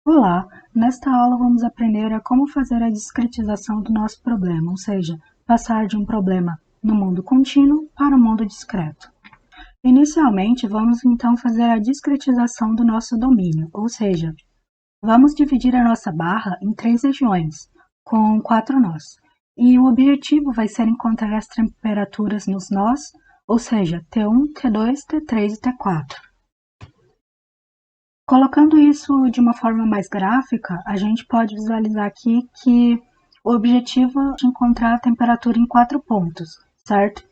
Olá, nesta aula vamos aprender a como fazer a discretização do nosso problema, ou seja, passar de um problema no mundo contínuo para o mundo discreto. Inicialmente, vamos então fazer a discretização do nosso domínio, ou seja, vamos dividir a nossa barra em três regiões, com 4 nós. E o objetivo vai ser encontrar as temperaturas nos nós, ou seja, T1, T2, T3 e T4. Colocando isso de uma forma mais gráfica, a gente pode visualizar aqui que o objetivo é encontrar a temperatura em 4 pontos, certo?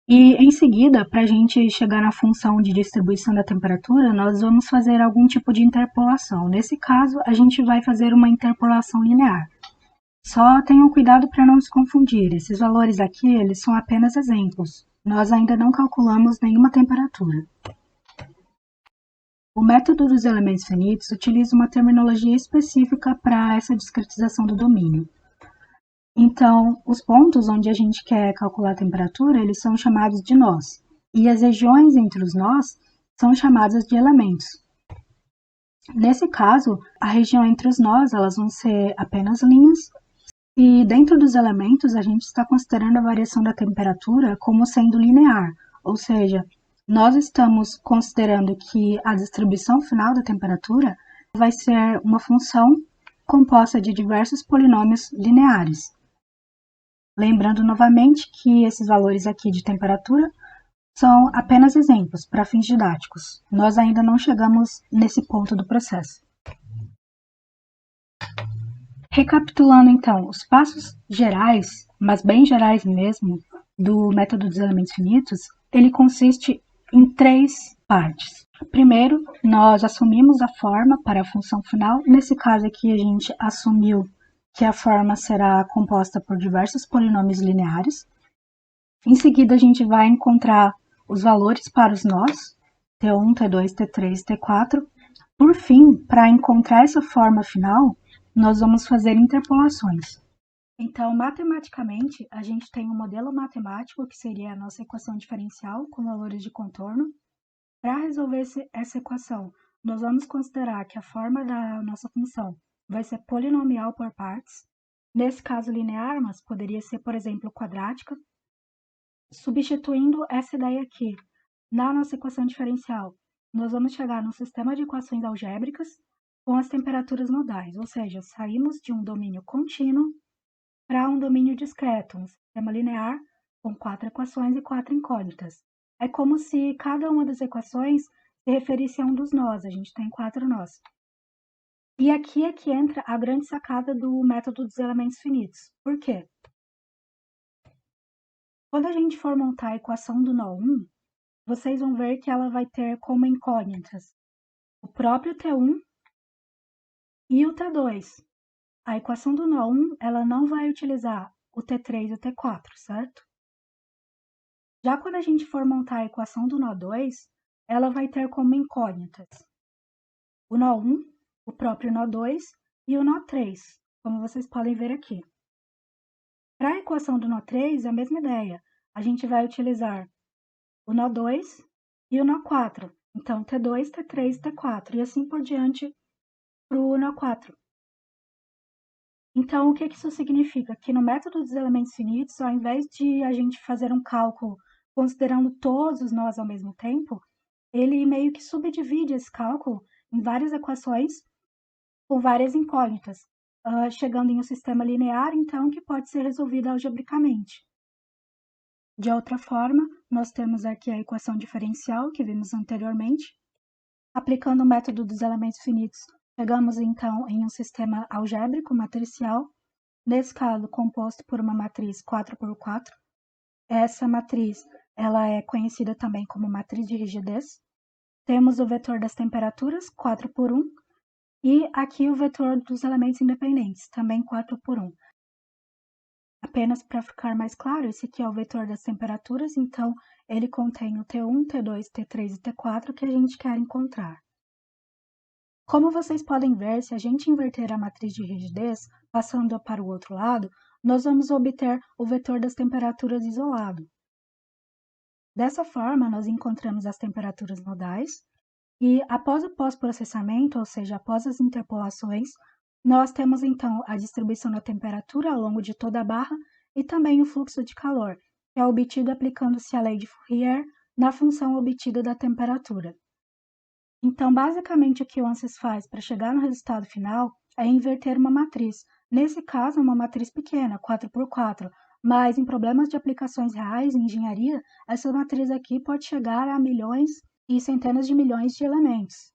E em seguida, para a gente chegar na função de distribuição da temperatura, nós vamos fazer algum tipo de interpolação. Nesse caso, a gente vai fazer uma interpolação linear. Só tenham cuidado para não se confundir, esses valores aqui eles são apenas exemplos. Nós ainda não calculamos nenhuma temperatura. O método dos elementos finitos utiliza uma terminologia específica para essa discretização do domínio. Então, os pontos onde a gente quer calcular a temperatura, eles são chamados de nós, e as regiões entre os nós são chamadas de elementos. Nesse caso, a região entre os nós, elas vão ser apenas linhas, e dentro dos elementos a gente está considerando a variação da temperatura como sendo linear, ou seja, nós estamos considerando que a distribuição final da temperatura vai ser uma função composta de diversos polinômios lineares. Lembrando novamente que esses valores aqui de temperatura são apenas exemplos para fins didáticos. Nós ainda não chegamos nesse ponto do processo. Recapitulando então, os passos gerais, mas bem gerais mesmo, do método dos elementos finitos, ele consiste em 3 partes. Primeiro, nós assumimos a forma para a função final. Nesse caso aqui, a gente assumiu que a forma será composta por diversos polinômios lineares. Em seguida, a gente vai encontrar os valores para os nós, T1, T2, T3, T4. Por fim, para encontrar essa forma final, nós vamos fazer interpolações. Então, matematicamente, a gente tem um modelo matemático, que seria a nossa equação diferencial com valores de contorno. Para resolver essa equação, nós vamos considerar que a forma da nossa função vai ser polinomial por partes. Nesse caso linear, mas poderia ser, por exemplo, quadrática. Substituindo essa ideia aqui na nossa equação diferencial, nós vamos chegar num sistema de equações algébricas com as temperaturas nodais, ou seja, saímos de um domínio contínuo para um domínio discreto, um sistema linear com 4 equações e 4 incógnitas. É como se cada uma das equações se referisse a um dos nós, a gente tem 4 nós. E aqui é que entra a grande sacada do método dos elementos finitos. Por quê? Quando a gente for montar a equação do nó 1, vocês vão ver que ela vai ter como incógnitas o próprio T1 e o T2. A equação do nó 1, ela não vai utilizar o T3 e o T4, certo? Já quando a gente for montar a equação do nó 2, ela vai ter como incógnitas o nó 1, o próprio nó 2 e o nó 3, como vocês podem ver aqui. Para a equação do nó 3, é a mesma ideia. A gente vai utilizar o nó 2 e o nó 4. Então, T2, T3 e T4, e assim por diante para o nó 4. Então, o que isso significa? Que no método dos elementos finitos, ao invés de a gente fazer um cálculo considerando todos os nós ao mesmo tempo, ele meio que subdivide esse cálculo em várias equações com várias incógnitas, chegando em um sistema linear, então, que pode ser resolvido algebricamente. De outra forma, nós temos aqui a equação diferencial que vimos anteriormente. Aplicando o método dos elementos finitos, chegamos então em um sistema algébrico matricial, nesse caso composto por uma matriz 4x4. Essa matriz ela é conhecida também como matriz de rigidez. Temos o vetor das temperaturas, 4x1, e aqui o vetor dos elementos independentes, também 4x1. Apenas para ficar mais claro, esse aqui é o vetor das temperaturas, então ele contém o T1, T2, T3 e T4 que a gente quer encontrar. Como vocês podem ver, se a gente inverter a matriz de rigidez, passando-a para o outro lado, nós vamos obter o vetor das temperaturas isolado. Dessa forma, nós encontramos as temperaturas nodais E após o pós-processamento, ou seja, após as interpolações, nós temos então a distribuição da temperatura ao longo de toda a barra e também o fluxo de calor, que é obtido aplicando-se a lei de Fourier na função obtida da temperatura. Então, basicamente, o que o ANSYS faz para chegar no resultado final é inverter uma matriz. Nesse caso, é uma matriz pequena, 4x4, mas em problemas de aplicações reais em engenharia, essa matriz aqui pode chegar a milhões e centenas de milhões de elementos.